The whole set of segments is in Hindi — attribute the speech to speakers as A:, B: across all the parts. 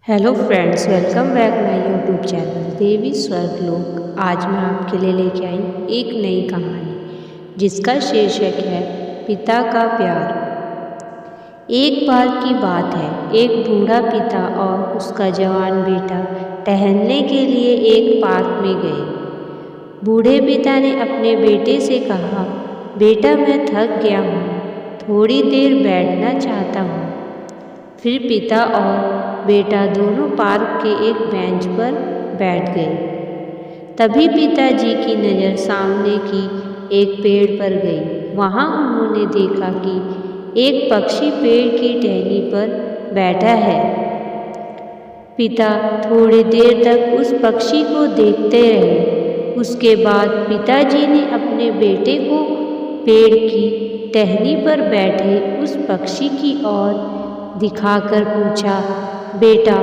A: Hello friends, welcome back my YouTube channel Devi Swargalok. आज मैं आपके लिए लेके आई एक नई कहानी जिसका शीर्षक है पिता का प्यार। एक बार की बात है, एक बूढ़ा पिता और उसका जवान बेटा टहलने के लिए एक पार्क में गए। बूढ़े पिता ने अपने बेटे से कहा, बेटा मैं थक गया हूँ, थोड़ी देर बैठना चाहता हूँ। फिर पिता और बेटा दोनों पार्क के एक बेंच पर बैठ गए। तभी पिताजी की नज़र सामने की एक पेड़ पर गई। वहाँ उन्होंने देखा कि एक पक्षी पेड़ की टहनी पर बैठा है। पिता थोड़ी देर तक उस पक्षी को देखते रहे। उसके बाद पिताजी ने अपने बेटे को पेड़ की टहनी पर बैठे उस पक्षी की ओर दिखाकर पूछा, बेटा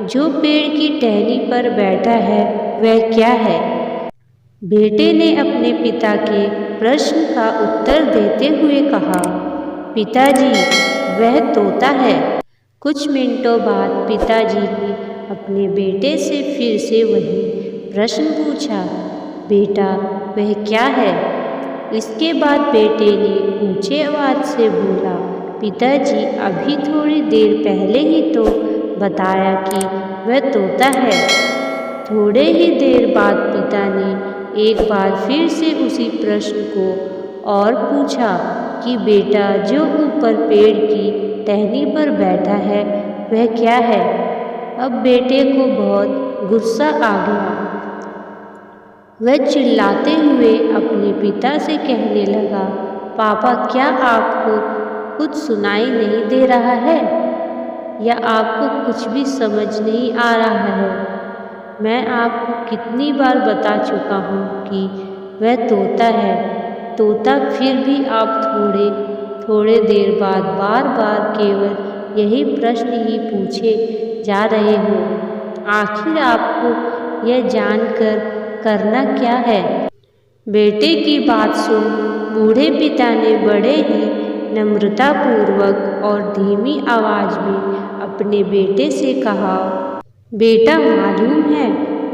A: जो पेड़ की टहनी पर बैठा है वह क्या है? बेटे ने अपने पिता के प्रश्न का उत्तर देते हुए कहा, पिताजी वह तोता है। कुछ मिनटों बाद पिताजी ने अपने बेटे से फिर से वही प्रश्न पूछा, बेटा वह क्या है? इसके बाद बेटे ने ऊंचे आवाज से बोला, पिताजी अभी थोड़ी देर पहले ही तो बताया कि वह तोता है। थोड़े ही देर बाद पिता ने एक बार फिर से उसी प्रश्न को और पूछा कि बेटा जो ऊपर पेड़ की टहनी पर बैठा है वह क्या है? अब बेटे को बहुत गुस्सा आ गया। वह चिल्लाते हुए अपने पिता से कहने लगा, पापा क्या आपको कुछ सुनाई नहीं दे रहा है या आपको कुछ भी समझ नहीं आ रहा है? मैं आपको कितनी बार बता चुका हूँ कि वह तोता है। तोता फिर भी आप थोड़े देर बाद बार बार केवल यही प्रश्न ही पूछे जा रहे हो। आखिर आपको यह जानकर करना क्या है? बेटे की बात सुन बूढ़े पिता ने बड़े ही नम्रतापूर्वक और धीमी आवाज में अपने बेटे से कहा, बेटा मालूम है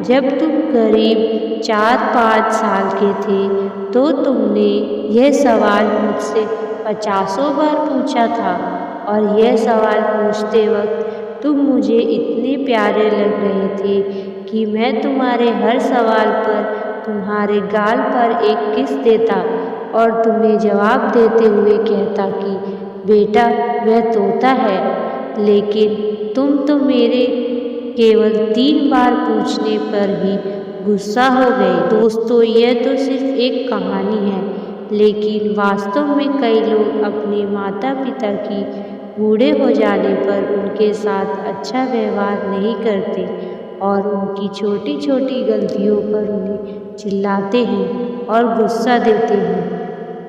A: जब तुम करीब 4-5 साल के थे तो तुमने यह सवाल मुझसे 50 बार पूछा था और यह सवाल पूछते वक्त तुम मुझे इतने प्यारे लग रहे थे कि मैं तुम्हारे हर सवाल पर तुम्हारे गाल पर एक किस देता और तुम्हें जवाब देते हुए कहता कि बेटा वह तोता है। लेकिन तुम तो मेरे केवल 3 बार पूछने पर ही गुस्सा हो गए। दोस्तों यह तो सिर्फ एक कहानी है, लेकिन वास्तव में कई लोग अपने माता पिता की बूढ़े हो जाने पर उनके साथ अच्छा व्यवहार नहीं करते और उनकी छोटी छोटी गलतियों पर उन्हें चिल्लाते हैं और गुस्सा देते हैं।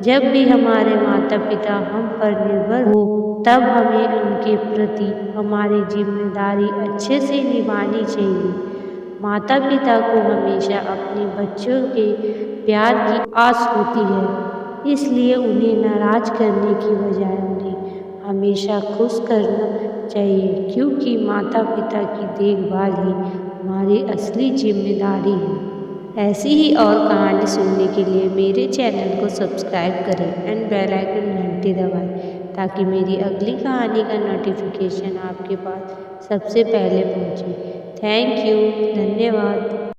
A: जब भी हमारे माता पिता हम पर निर्भर हो तब हमें उनके प्रति हमारी जिम्मेदारी अच्छे से निभानी चाहिए। माता पिता को हमेशा अपने बच्चों के प्यार की आस होती है, इसलिए उन्हें नाराज करने की बजाय उन्हें हमेशा खुश करना चाहिए, क्योंकि माता पिता की देखभाल ही हमारी असली जिम्मेदारी है। ऐसी ही और कहानी सुनने के लिए मेरे चैनल को सब्सक्राइब करें एंड बेल आइकन घंटी दबाएं ताकि मेरी अगली कहानी का नोटिफिकेशन आपके पास सबसे पहले पहुंचे। थैंक यू, धन्यवाद।